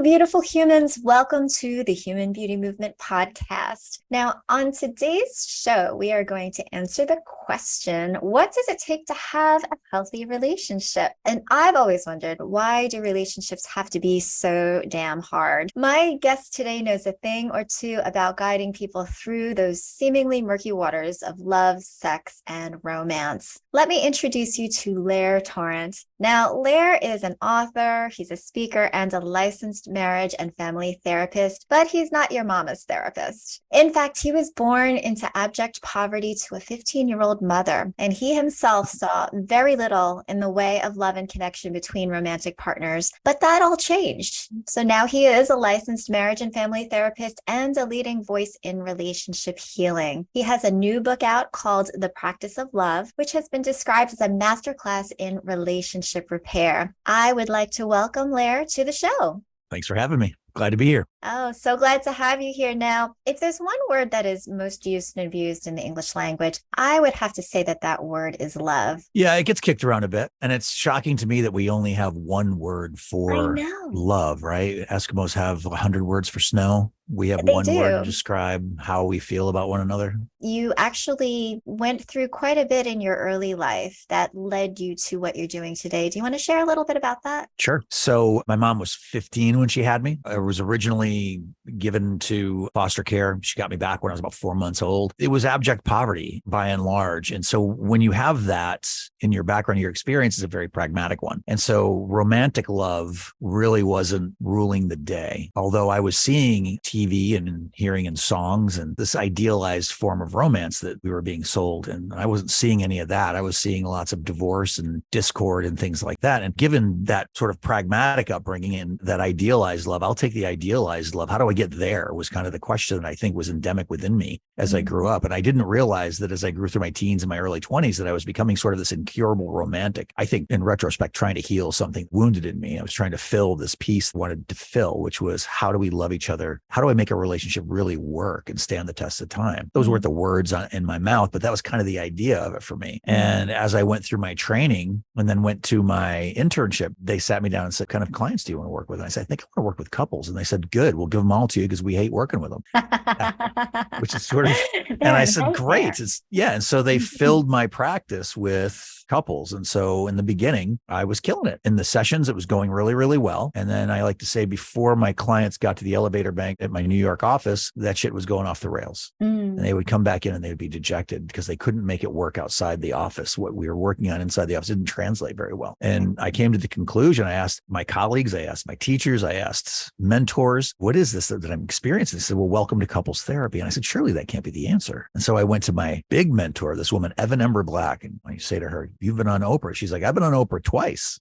beautiful humans. Welcome to the Human Beauty Movement podcast. Now, on today's show, we are going to answer the question, what does it take to have a healthy relationship? And I've always wondered, why do relationships have to be so damn hard? My guest today knows a thing or two about guiding people through those seemingly murky waters of love, sex, and romance. Let me introduce you to Lair Torrent. Now, Lair is an author, he's a speaker, and a licensed marriage and family therapist, but he's not your mama's therapist. In fact, he was born into abject poverty to a 15-year-old mother, and he himself saw very little in the way of love and connection between romantic partners, but that all changed. So now he is a licensed marriage and family therapist and a leading voice in relationship healing. He has a new book out called The Practice of Love, which has been described as a masterclass in relationship repair. I would like to welcome Lair to the show. Thanks for having me. Glad to be here. Oh, so glad to have you here. Now, if there's one word that is most used and abused in the English language, I would have to say that word is love. Yeah, it gets kicked around a bit. And it's shocking to me that we only have one word for love, right? Eskimos have 100 words for snow. We have one word to describe how we feel about one another. You actually went through quite a bit in your early life that led you to what you're doing today. Do you want to share a little bit about that? Sure. So my mom was 15 when she had me. I was originally given to foster care. She got me back when I was about 4 months old. It was abject poverty by and large. And so when you have that in your background, your experience is a very pragmatic one. And so romantic love really wasn't ruling the day. Although I was seeing TV and hearing in songs and this idealized form of romance that we were being sold. And I wasn't seeing any of that. I was seeing lots of divorce and discord and things like that. And given that sort of pragmatic upbringing and that idealized love, I'll take the idealized love. How do I get there was kind of the question that I think was endemic within me as I grew up. And I didn't realize that as I grew through my teens and my early 20s, that I was becoming sort of this incurable romantic. I think in retrospect, trying to heal something wounded in me. I was trying to fill this piece I wanted to fill, which was, how do we love each other? How do I make a relationship really work and stand the test of time? Those weren't the words in my mouth, but that was kind of the idea of it for me. And as I went through my training and then went to my internship, they sat me down and said, what kind of clients do you want to work with? And I said, I think I want to work with couples. And they said, good, we'll give them all to you because we hate working with them. Which is sort of, and I said, great. And so they filled my practice with couples. And so in the beginning, I was killing it. In the sessions, it was going really, really well. And then I like to say, before my clients got to the elevator bank at my New York office, that shit was going off the rails. And they would come back in and they would be dejected because they couldn't make it work outside the office. What we were working on inside the office didn't translate very well. And I came to the conclusion, I asked my colleagues, I asked my teachers, I asked mentors, what is this that I'm experiencing? They said, well, welcome to couples therapy. And I said, surely that can't be the answer. And so I went to my big mentor, this woman, Evan Ember Black. And I say to her, you've been on Oprah. She's like, I've been on Oprah twice.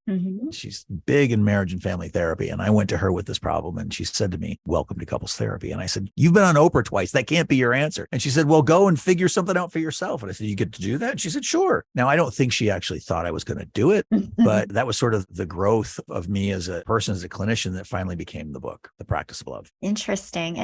She's big in marriage and family therapy. And I went to her with this problem. And she said to me, welcome to couples therapy. And I said, you've been on Oprah twice. That can't be your answer. And she said, well, go and figure something out for yourself. And I said, you get to do that? And she said, sure. Now, I don't think she actually thought I was going to do it, but that was sort of the growth of me as a person, as a clinician, that finally became the book, The Practice of Love. Interesting.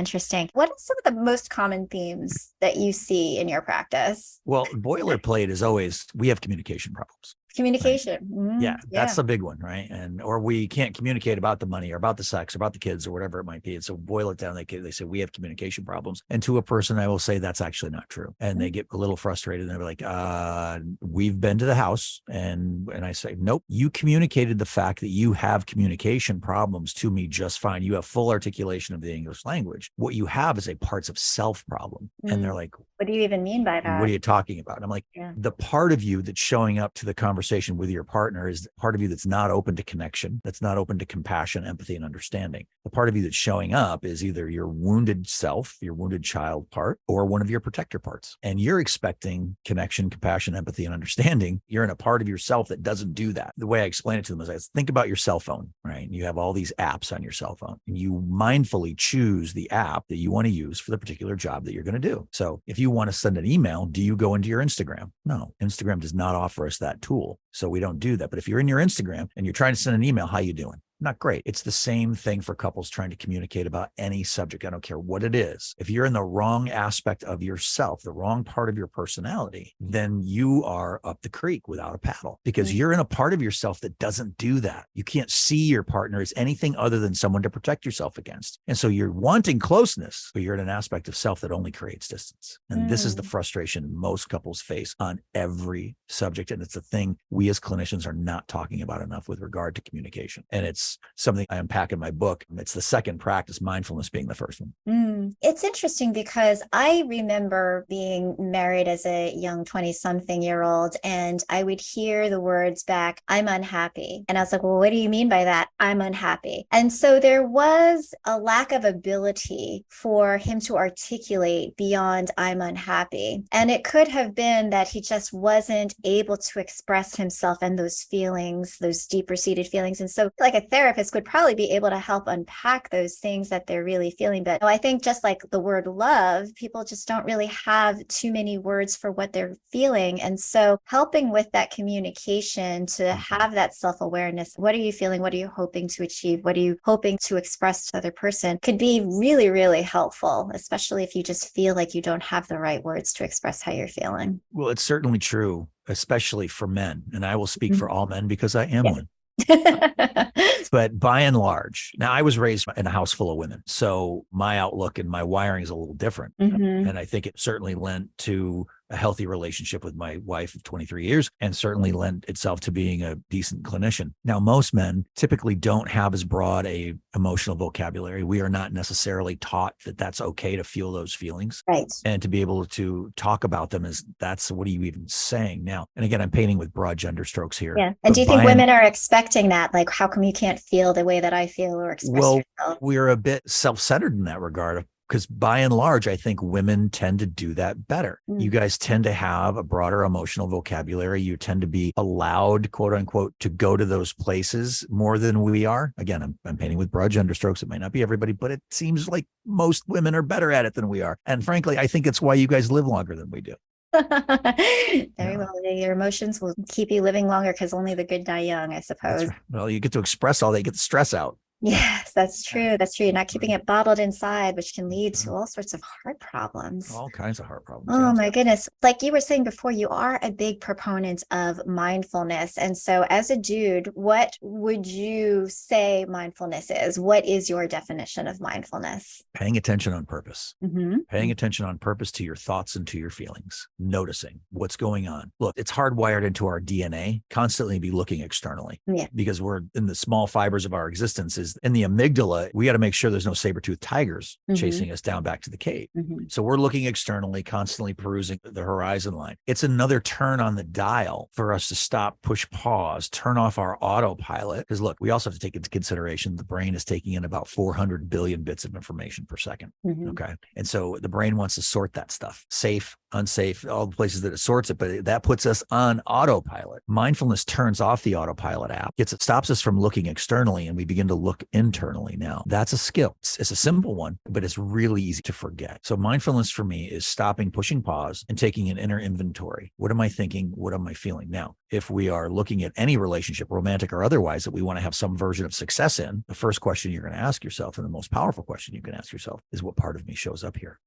What are some of the most common themes that you see in your practice? Well, boilerplate is always, we have communication problems. Communication. Right? That's the big one, right? Or we can't communicate about the money or about the sex or about the kids or whatever it might be. And so boil it down. They say we have communication problems. And to a person, I will say that's actually not true. And they get a little frustrated and they're like, we've been to the house. And I say, nope, you communicated the fact that you have communication problems to me just fine. You have full articulation of the English language. What you have is a parts of self problem. And they're like, what do you even mean by that? What are you talking about? And I'm like, the part of you that's showing up to the conversation with your partner is the part of you that's not open to connection, that's not open to compassion, empathy, and understanding. The part of you that's showing up is either your wounded self, your wounded child part, or one of your protector parts. And you're expecting connection, compassion, empathy, and understanding. You're in a part of yourself that doesn't do that. The way I explain it to them is, I think about your cell phone, right? And you have all these apps on your cell phone, and you mindfully choose the app that you want to use for the particular job that you're going to do. So if you want to send an email, do you go into your Instagram? No, Instagram does not offer us that tool. So we don't do that. But if you're in your Instagram and you're trying to send an email, how you doing? not great. It's the same thing for couples trying to communicate about any subject. I don't care what it is. If you're in the wrong aspect of yourself, the wrong part of your personality, then you are up the creek without a paddle, because you're in a part of yourself that doesn't do that. You can't see your partner as anything other than someone to protect yourself against. And so you're wanting closeness, but you're in an aspect of self that only creates distance. And this is the frustration most couples face on every subject. And it's a thing we as clinicians are not talking about enough with regard to communication. And it's something I unpack in my book. It's the second practice, mindfulness being the first one. It's interesting because I remember being married as a young 20-something-year-old, and I would hear the words back, "I'm unhappy." And I was like, well, what do you mean by that? I'm unhappy. And so there was a lack of ability for him to articulate beyond "I'm unhappy." And it could have been that he just wasn't able to express himself and those feelings, those deeper seated feelings. And so like a therapist would probably be able to help unpack those things that they're really feeling. But I think just like the word love, people just don't really have too many words for what they're feeling. And so helping with that communication to have that self-awareness, what are you feeling? What are you hoping to achieve? What are you hoping to express to the other person could be really, really helpful, especially if you just feel like you don't have the right words to express how you're feeling. Well, it's certainly true, especially for men. And I will speak for all men because I am one. But by and large, now I was raised in a house full of women, so my outlook and my wiring is a little different. And I think it certainly lent to a healthy relationship with my wife of 23 years and certainly lent itself to being a decent clinician. Now, most men typically don't have as broad a emotional vocabulary. We are not necessarily taught that that's okay to feel those feelings. Right. And to be able to talk about them is that's what are you even saying now? And again, I'm painting with broad gender strokes here. Yeah. And do you think women are expecting that? Like, how come you can't feel the way that I feel or express yourself? We're a bit self-centered in that regard. Because by and large, I think women tend to do that better. You guys tend to have a broader emotional vocabulary. You tend to be allowed, quote unquote, to go to those places more than we are. Again, I'm painting with broad gender strokes. It might not be everybody, but it seems like most women are better at it than we are. And frankly, I think it's why you guys live longer than we do. Very well. Your emotions will keep you living longer because only the good die young, I suppose. Right. Well, you get to express all that, you get the stress out. Yes, that's true. That's true. You're not keeping it bottled inside, which can lead to all sorts of heart problems. All kinds of heart problems. Oh my goodness. Like you were saying before, you are a big proponent of mindfulness. And so as a dude, what would you say mindfulness is? What is your definition of mindfulness? Paying attention on purpose. Paying attention on purpose to your thoughts and to your feelings. Noticing what's going on. Look, it's hardwired into our DNA, constantly be looking externally. Because we're in the small fibers of our existence is in the amygdala. We got to make sure there's no saber-toothed tigers chasing us down back to the cave. So we're looking externally, constantly perusing the horizon line. It's another turn on the dial for us to stop, push pause, turn off our autopilot. Because look, we also have to take into consideration the brain is taking in about 400 billion bits of information per second. Okay. And so the brain wants to sort that stuff, safe, unsafe, all the places that it sorts it, but that puts us on autopilot. Mindfulness turns off the autopilot app, stops us from looking externally, and we begin to look internally now. That's a skill. It's a simple one, but it's really easy to forget. So mindfulness for me is stopping, pushing pause, and taking an inner inventory. What am I thinking? What am I feeling? Now, if we are looking at any relationship, romantic or otherwise, that we want to have some version of success in, the first question you're going to ask yourself, and the most powerful question you can ask yourself, is what part of me shows up here?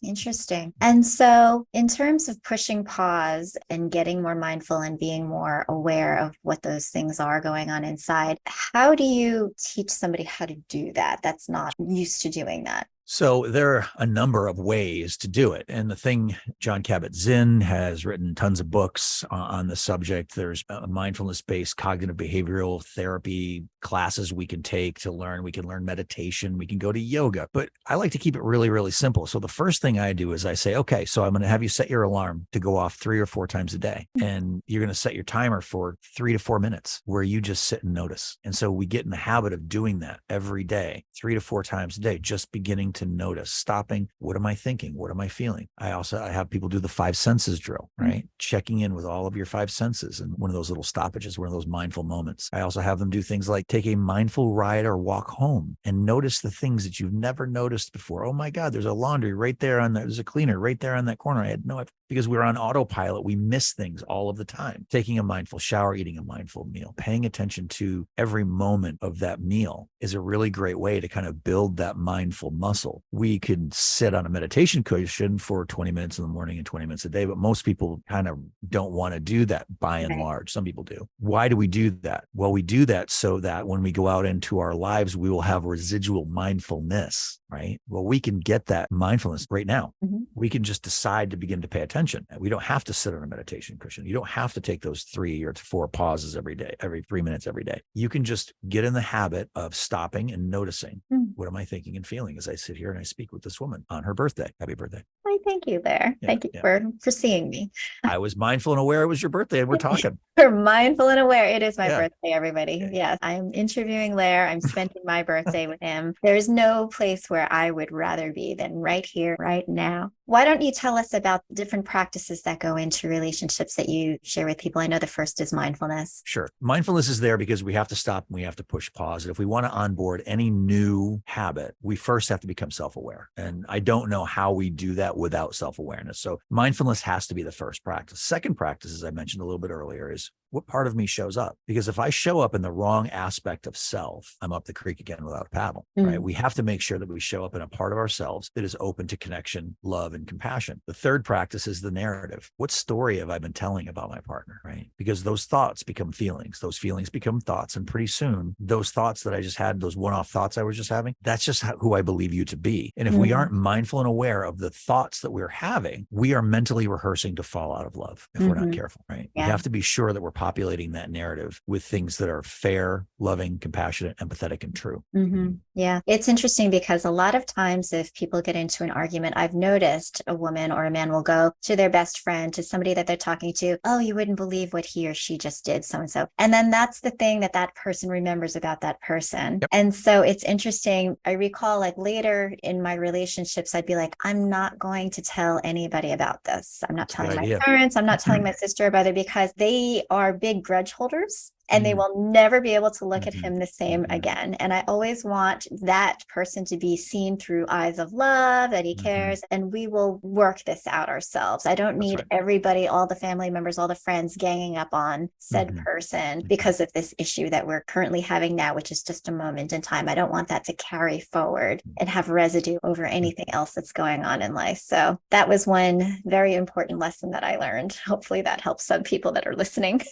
Interesting. And so in terms of pushing pause and getting more mindful and being more aware of what those things are going on inside, how do you teach somebody how to do that that's not used to doing that? So there are a number of ways to do it. And the thing, Jon Kabat-Zinn has written tons of books on the subject. There's mindfulness-based cognitive behavioral therapy classes we can take to learn. We can learn meditation. We can go to yoga. But I like to keep it really, really simple. So the first thing I do is I say, okay, so I'm going to have you set your alarm to go off 3 or 4 times a day. And you're going to set your timer for 3 to 4 minutes where you just sit and notice. And so we get in the habit of doing that every day, 3 to 4 times a day, just beginning to notice, stopping. What am I thinking? What am I feeling? I have people do the 5 senses drill, right? Checking in with all of your 5 senses and one of those little stoppages, one of those mindful moments. I also have them do things like take a mindful ride or walk home and notice the things that you've never noticed before. Oh my God, there's a laundry right there there's a cleaner right there on that corner. I had no idea. because we're on autopilot. We miss things all of the time. Taking a mindful shower, eating a mindful meal, paying attention to every moment of that meal is a really great way to kind of build that mindful muscle. We could sit on a meditation cushion for 20 minutes in the morning and 20 minutes a day, but most people kind of don't want to do that by and large. Some people do. Why do we do that? Well, we do that so that when we go out into our lives, we will have residual mindfulness, right? Well, we can get that mindfulness right now. We can just decide to begin to pay attention. We don't have to sit on a meditation cushion. You don't have to take those 3 or 4 pauses every day, every 3 minutes every day. You can just get in the habit of stopping and noticing, what am I thinking and feeling as I sit here and I speak with this woman on her birthday. Happy birthday. Why, thank you there. Thank you for seeing me. I was mindful and aware it was your birthday and we're talking. We're mindful and aware. It is my birthday, everybody. Okay. Yes, I'm interviewing Lair. I'm spending my birthday with him. There's no place where I would rather be than right here, right now. Why don't you tell us about different practices that go into relationships that you share with people? I know the first is mindfulness. Sure. Mindfulness is there because we have to stop and we have to push pause. And if we want to onboard any new habit, we first have to become self-aware. And I don't know how we do that without self-awareness. So mindfulness has to be the first practice. Second practice, as I mentioned a little bit earlier, is what part of me shows up? Because if I show up in the wrong aspect of self, I'm up the creek again without a paddle, right? We have to make sure that we show up in a part of ourselves that is open to connection, love, and compassion. The third practice is the narrative. What story have I been telling about my partner, right? Because those thoughts become feelings. Those feelings become thoughts. And pretty soon, those thoughts that I just had, those one-off thoughts I was just having, that's just who I believe you to be. And if we aren't mindful and aware of the thoughts that we're having, we are mentally rehearsing to fall out of love if we're not careful, right? We have to be sure that we're populating that narrative with things that are fair, loving, compassionate, empathetic, and true. Yeah. It's interesting because a lot of times if people get into an argument, I've noticed a woman or a man will go to their best friend, to somebody that they're talking to. Oh, you wouldn't believe what he or she just did, so-and-so. And then that's the thing that that person remembers about that person. And so it's interesting. I recall like later in my relationships, I'd be like, I'm not going to tell anybody about this. I'm not telling my parents. I'm not telling my sister or brother because they are big grudge holders. And they will never be able to look at him the same again. And I always want that person to be seen through eyes of love, that he cares, and we will work this out ourselves. I don't need everybody, all the family members, all the friends ganging up on said person because of this issue that we're currently having now, which is just a moment in time. I don't want that to carry forward and have residue over anything else that's going on in life. So that was one very important lesson that I learned. Hopefully that helps some people that are listening.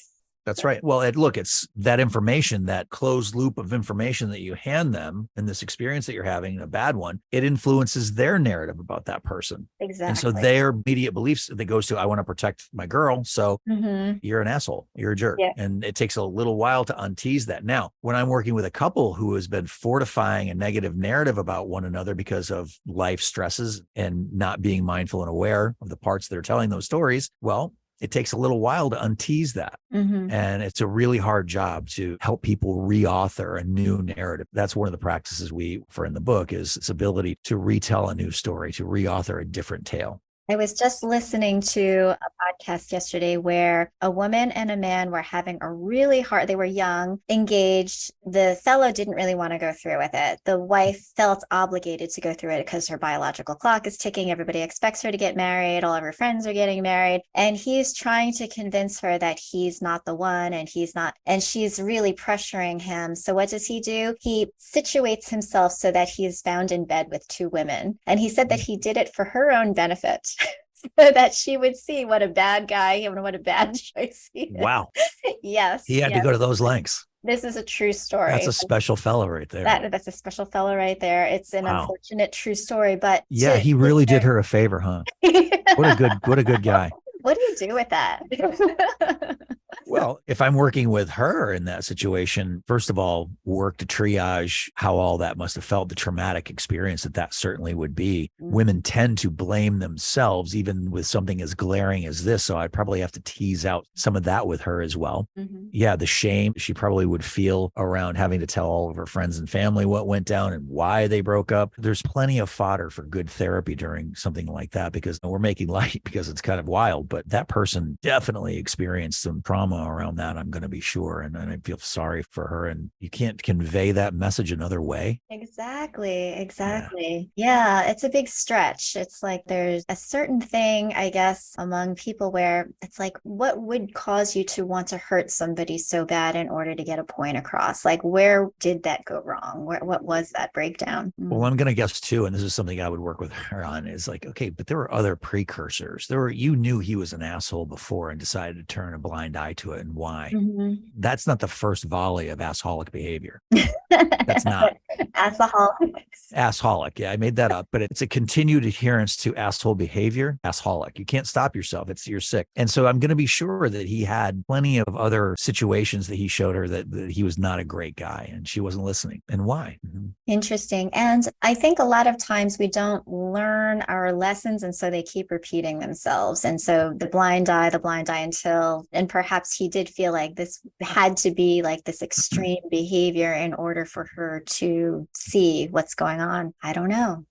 That's right. Well, look, it's that information, that closed loop of information that you hand them and this experience that you're having, a bad one, it influences their narrative about that person. Exactly. And so their immediate beliefs that goes to, I want to protect my girl. So you're an asshole. You're a jerk. And it takes a little while to untease that. Now, when I'm working with a couple who has been fortifying a negative narrative about one another because of life stresses and not being mindful and aware of the parts that are telling those stories, well, it takes a little while to untease that. And it's a really hard job to help people reauthor a new narrative. That's one of the practices we offer in the book is this ability to retell a new story, to reauthor a different tale. I was just listening to a podcast yesterday where a woman and a man were having a really hard, they were young, engaged. The fellow didn't really want to go through with it. The wife felt obligated to go through it because her biological clock is ticking. Everybody expects her to get married. All of her friends are getting married. And he's trying to convince her that he's not the one and he's not, and she's really pressuring him. So what does he do? He situates himself so that he is found in bed with 2 women. And he said that he did it for her own benefit. So that she would see what a bad guy and what a bad choice he is. Wow. Yes. He had to go to those lengths. This is a true story. That's a special fellow right there. That's a special fellow right there. It's an unfortunate true story, but yeah, he really did her a favor, huh? What a good guy. What do you do with that? Well, if I'm working with her in that situation, first of all, work to triage how all that must have felt, the traumatic experience that certainly would be. Women tend to blame themselves, even with something as glaring as this. So I'd probably have to tease out some of that with her as well. Yeah, the shame she probably would feel around having to tell all of her friends and family what went down and why they broke up. There's plenty of fodder for good therapy during something like that because we're making light because it's kind of wild, but that person definitely experienced some trauma around that. I'm going to be sure. And I feel sorry for her. And you can't convey that message another way. Exactly. Yeah, it's a big stretch. It's like there's a certain thing, I guess, among people where it's like, what would cause you to want to hurt somebody so bad in order to get a point across? Like, where did that go wrong? What was that breakdown? Well, I'm going to guess too, and this is something I would work with her on, is like, okay, but there were other precursors. You knew he was an asshole before and decided to turn a blind eye to it. And why? Mm-hmm. That's not the first volley of assholic behavior. That's not. Assholic. Yeah, I made that up, but it's a continued adherence to asshole behavior. Assholic. You can't stop yourself. You're sick. And so I'm going to be sure that he had plenty of other situations that he showed her that he was not a great guy and she wasn't listening. And why? Mm-hmm. Interesting. And I think a lot of times we don't learn our lessons, and so they keep repeating themselves. And so the blind eye until, and perhaps he did feel like this had to be like this extreme behavior in order for her to see what's going on. I don't know.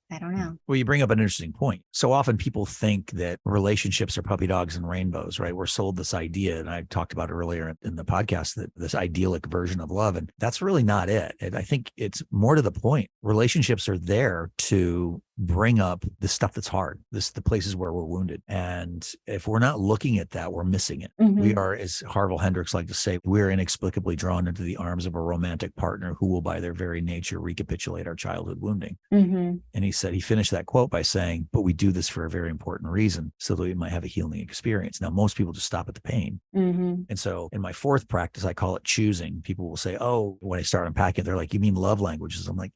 Well, you bring up an interesting point. So often people think that relationships are puppy dogs and rainbows, right? We're sold this idea, and I talked about earlier in the podcast, that this idyllic version of love, and that's really not it. And I think it's more to the point. Relationships are there to bring up the stuff that's hard, the places where we're wounded. And if we're not looking at that, we're missing it. Mm-hmm. We are, as Harville Hendrix liked to say, we're inexplicably drawn into the arms of a romantic partner who will by their very nature recapitulate our childhood wounding. Mm-hmm. And he finished that quote by saying, but we do this for a very important reason, so that we might have a healing experience. Now, most people just stop at the pain. Mm-hmm. And so in my fourth practice, I call it choosing. People will say, oh, when I start unpacking, they're like, you mean love languages? I'm like,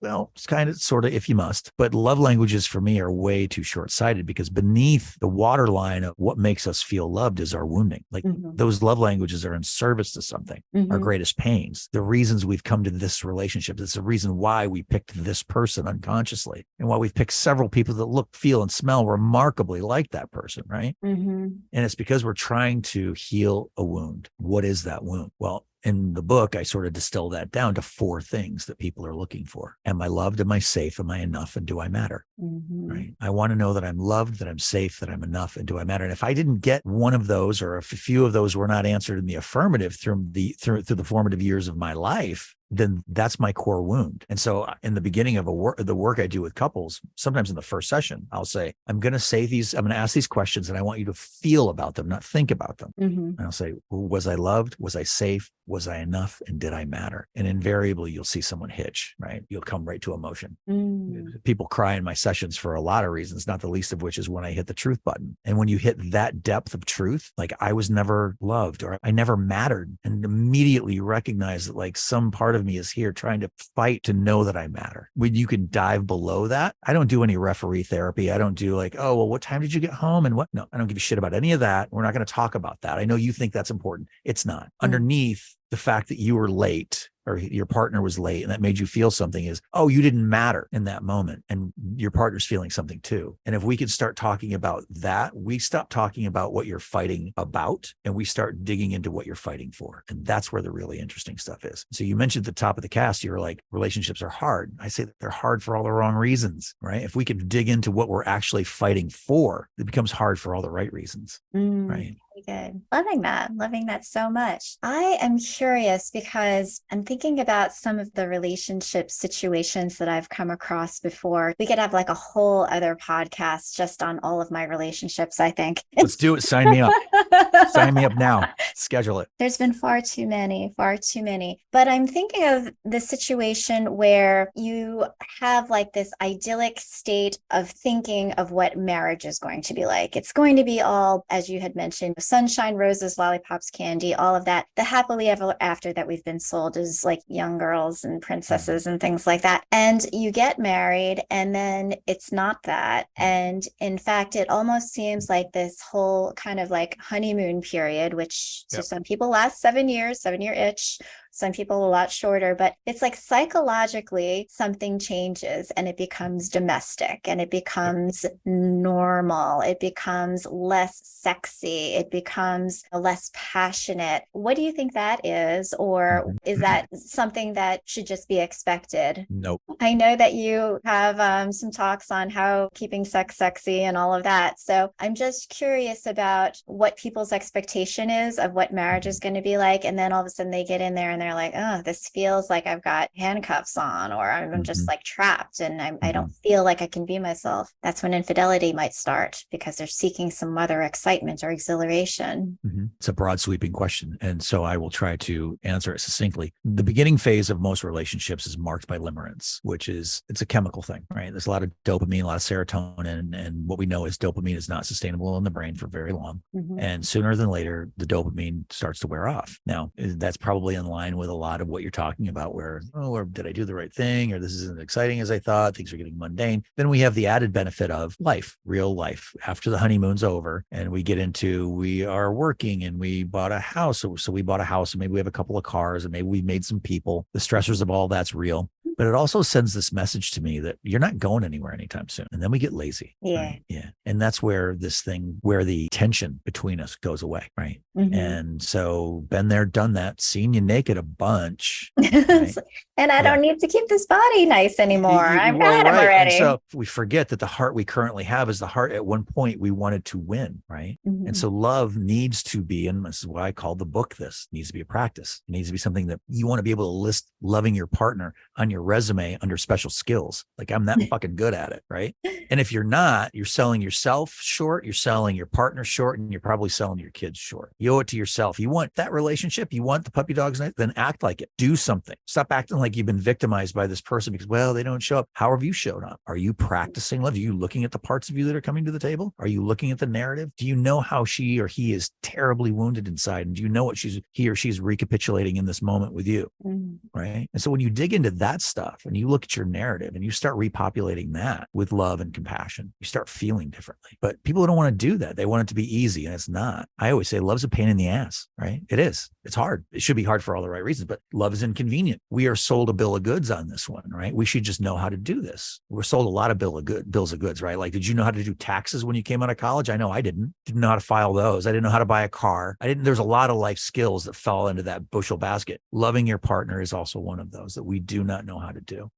well, it's kind of sort of if you must, but love languages for me are way too short-sighted, because beneath the waterline of what makes us feel loved is our wounding. Like mm-hmm. those love languages are in service to something, mm-hmm. our greatest pains, the reasons we've come to this relationship. It's the reason why we picked this person unconsciously, and why we've picked several people that look, feel, and smell remarkably like that person, right? Mm-hmm. And it's because we're trying to heal a wound. What is that wound? Well, in the book, I sort of distill that down to 4 things that people are looking for. Am I loved? Am I safe? Am I enough? And do I matter? Mm-hmm. Right? I want to know that I'm loved, that I'm safe, that I'm enough, and do I matter? And if I didn't get one of those, or if a few of those were not answered in the affirmative through the formative years of my life, then that's my core wound. And so in the beginning of the work I do with couples, sometimes in the first session, I'll say, I'm going to ask these questions, and I want you to feel about them, not think about them. Mm-hmm. And I'll say, was I loved? Was I safe? Was I enough? And did I matter? And invariably, you'll see someone hitch, right? You'll come right to emotion. Mm. People cry in my sessions for a lot of reasons, not the least of which is when I hit the truth button. And when you hit that depth of truth, like I was never loved or I never mattered, and immediately you recognize that like some part of me is here trying to fight to know that I matter. When you can dive below that, I don't do any referee therapy. I don't do like, oh, well, what time did you get home? And what? No, I don't give a shit about any of that. We're not going to talk about that. I know you think that's important. It's not. Underneath the fact that you were late or your partner was late and that made you feel something is, oh, you didn't matter in that moment. And your partner's feeling something too. And if we could start talking about that, we stop talking about what you're fighting about and we start digging into what you're fighting for. And that's where the really interesting stuff is. So you mentioned at the top of the cast, you were like, relationships are hard. I say that they're hard for all the wrong reasons, right? If we could dig into what we're actually fighting for, it becomes hard for all the right reasons, right? Good. Loving that so much. I am curious because I'm thinking about some of the relationship situations that I've come across before. We could have like a whole other podcast just on all of my relationships, I think. Let's do it. Sign me up. Sign me up now. Schedule it. There's been far too many. But I'm thinking of the situation where you have like this idyllic state of thinking of what marriage is going to be like. It's going to be all, as you had mentioned, sunshine, roses, lollipops, candy, all of that. The happily ever after that we've been sold is like young girls and princesses and things like that. And you get married and then it's not that. And in fact, it almost seems like this whole kind of like honeymoon period, which to some people lasts 7 years, 7-year itch. some people a lot shorter, but it's like psychologically something changes and it becomes domestic and it becomes normal. It becomes less sexy. It becomes less passionate. What do you think that is? Or is that something that should just be expected? Nope. I know that you have some talks on how keeping sex sexy and all of that. So I'm just curious about what people's expectation is of what marriage is going to be like. And then all of a sudden they get in there and they're like, oh, this feels like I've got handcuffs on, or I'm just like trapped and I don't feel like I can be myself. That's when infidelity might start because they're seeking some other excitement or exhilaration. It's a broad sweeping question. And so I will try to answer it succinctly. The beginning phase of most relationships is marked by limerence, which is, it's a chemical thing, right? There's a lot of dopamine, a lot of serotonin, and what we know is dopamine is not sustainable in the brain for very long. And sooner than later, the dopamine starts to wear off. Now, that's probably in line with a lot of what you're talking about where, oh, or did I do the right thing? Or this isn't as exciting as I thought. Things are getting mundane. Then we have the added benefit of life, real life. After the honeymoon's over and we get into, we are working and we bought a house. So we bought a house and maybe we have a couple of cars and maybe we made some people. The stressors of all that's real. But it also sends this message to me that you're not going anywhere anytime soon. And then we get lazy. Yeah. Right? Yeah. And that's where this thing, where the tension between us goes away. Right. And so been there, done that, seen you naked a bunch. Right? And I don't need to keep this body nice anymore. I've got him already. And so we forget that the heart we currently have is the heart at one point we wanted to win. Right. And so love needs to be, and this is why I call the book this, needs to be a practice. It needs to be something that you want to be able to list loving your partner on your resume under special skills. Like I'm that fucking good at it. Right. And if you're not, you're selling yourself short, you're selling your partner short, and you're probably selling your kids short. You owe it to yourself. You want that relationship, you want the puppy dog's night, then act like it. Do something. Stop acting like you've been victimized by this person because, well, they don't show up. How have you showed up? Are you practicing love? Are you looking at the parts of you that are coming to the table? Are you looking at the narrative? Do you know how she or he is terribly wounded inside? And do you know what he or she's recapitulating in this moment with you? Right. And so when you dig into that stuff and you look at your narrative and you start repopulating that with love and compassion, you start feeling differently. But people don't want to do that. They want it to be easy, and it's not. I always say love's a pain in the ass, right? It is. It's hard. It should be hard for all the right reasons, but love is inconvenient. We are sold a bill of goods on this one, right? We should just know how to do this. We're sold a lot of bills of goods, right? Like, did you know how to do taxes when you came out of college? I know I didn't know how to file those. I didn't know how to buy a car. There's a lot of life skills that fall into that bushel basket. Loving your partner is also one of those that we do not know how to do.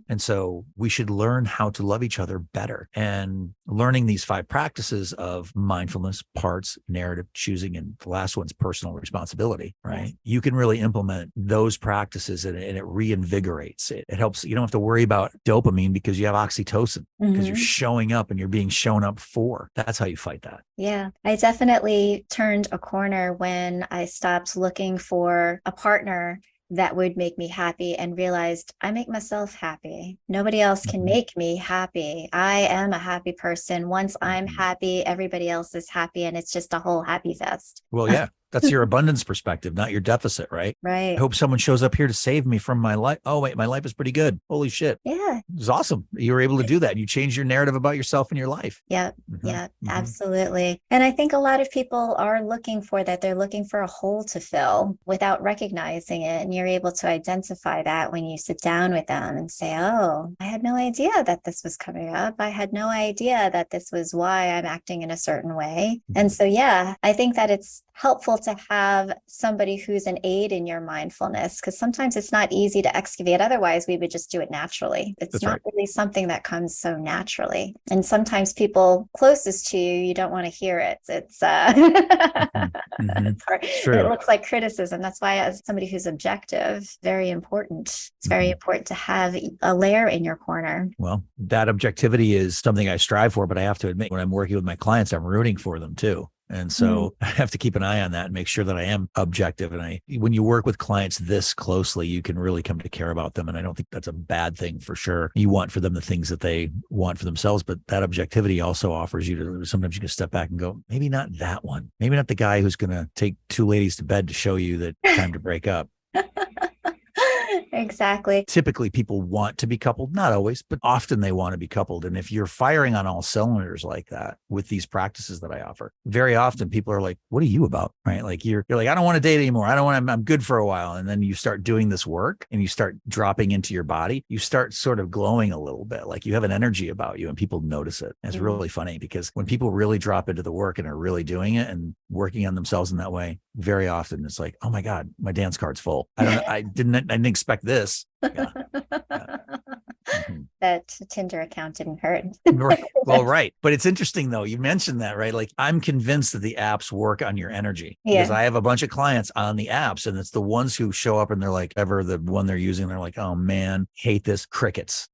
And so we should learn how to love each other better. And learning these 5 practices of mindfulness, parts, narrative, choosing, and the last one's personal responsibility, right? Yes. You can really implement those practices and it reinvigorates it. It helps. You don't have to worry about dopamine because you have oxytocin because you're showing up and you're being shown up for. That's how you fight that. Yeah, I definitely turned a corner when I stopped looking for a partner that would make me happy and realized I make myself happy. Nobody else can make me happy. I am a happy person. Once I'm happy, everybody else is happy, and it's just a whole happy fest. Well, yeah. That's your abundance perspective, not your deficit, right? Right. I hope someone shows up here to save me from my life. Oh, wait, my life is pretty good. Holy shit. Yeah. It was awesome. You were able to do that. You changed your narrative about yourself and your life. Yeah. Yeah, absolutely. And I think a lot of people are looking for that. They're looking for a hole to fill without recognizing it. And you're able to identify that when you sit down with them and say, oh, I had no idea that this was coming up. I had no idea that this was why I'm acting in a certain way. And so, yeah, I think that it's helpful to have somebody who's an aid in your mindfulness, because sometimes it's not easy to excavate. Otherwise, we would just do it naturally. It's That's not right. really something that comes so naturally. And sometimes people closest to you, you don't want to hear it. It's it's hard. It looks like criticism. That's why, as somebody who's objective, very important. It's very important to have a Lair in your corner. Well, that objectivity is something I strive for, but I have to admit, when I'm working with my clients, I'm rooting for them too. And so I have to keep an eye on that and make sure that I am objective. And when you work with clients this closely, you can really come to care about them. And I don't think that's a bad thing for sure. You want for them the things that they want for themselves, but that objectivity also offers you to, sometimes you can step back and go, maybe not that one. Maybe not the guy who's going to take 2 ladies to bed to show you that it's time to break up. Exactly. Typically people want to be coupled, not always, but often they want to be coupled. And if you're firing on all cylinders like that with these practices that I offer, very often people are like, what are you about? Right? Like you're like, I don't want to date anymore. I don't want to, I'm good for a while. And then you start doing this work and you start dropping into your body. You start sort of glowing a little bit, like you have an energy about you and people notice it. It's really funny because when people really drop into the work and are really doing it and working on themselves in that way, very often it's like, oh my God, my dance card's full. I didn't expect this. Yeah. Yeah. Mm-hmm. That Tinder account didn't hurt. Right. Well, right. But it's interesting though. You mentioned that, right? Like I'm convinced that the apps work on your energy because I have a bunch of clients on the apps and it's the ones who show up and they're like, ever the one they're using, they're like, oh man, hate this, crickets.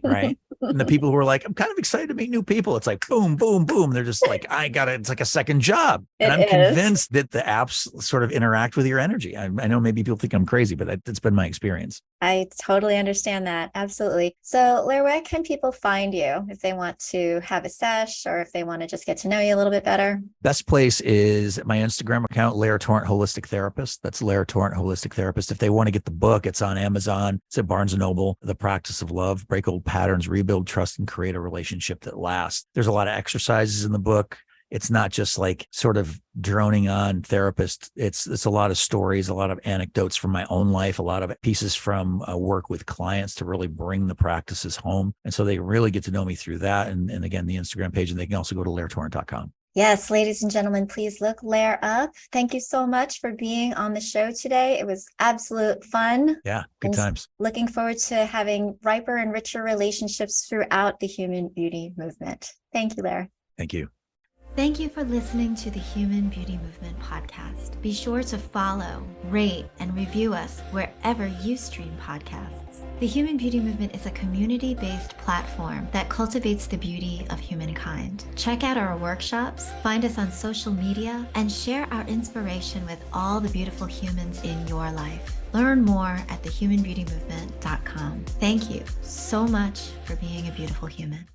Right. And the people who are like, I'm kind of excited to meet new people. It's like, boom, boom, boom. They're just like, it's like a second job. And I'm convinced that the apps sort of interact with your energy. I know maybe people think I'm crazy, but that's been my experience. I totally understand that. Absolutely. So Lair, where can people find you if they want to have a sesh or if they want to just get to know you a little bit better? Best place is my Instagram account, Lair Torrent Holistic Therapist. That's Lair Torrent Holistic Therapist. If they want to get the book, it's on Amazon. It's at Barnes & Noble. The Practice of Love, Break Old Patterns, Rebuild Trust, and Create a Relationship That Lasts. There's a lot of exercises in the book. It's not just like sort of droning on therapist. It's a lot of stories, a lot of anecdotes from my own life, a lot of pieces from work with clients to really bring the practices home. And so they really get to know me through that. And again, the Instagram page, and they can also go to lairtorrent.com. Yes, ladies and gentlemen, please look Lair up. Thank you so much for being on the show today. It was absolute fun. Yeah, good times. Looking forward to having riper and richer relationships throughout the human beauty movement. Thank you, Lair. Thank you. Thank you for listening to the Human Beauty Movement podcast. Be sure to follow, rate, and review us wherever you stream podcasts. The Human Beauty Movement is a community-based platform that cultivates the beauty of humankind. Check out our workshops, find us on social media, and share our inspiration with all the beautiful humans in your life. Learn more at thehumanbeautymovement.com. Thank you so much for being a beautiful human.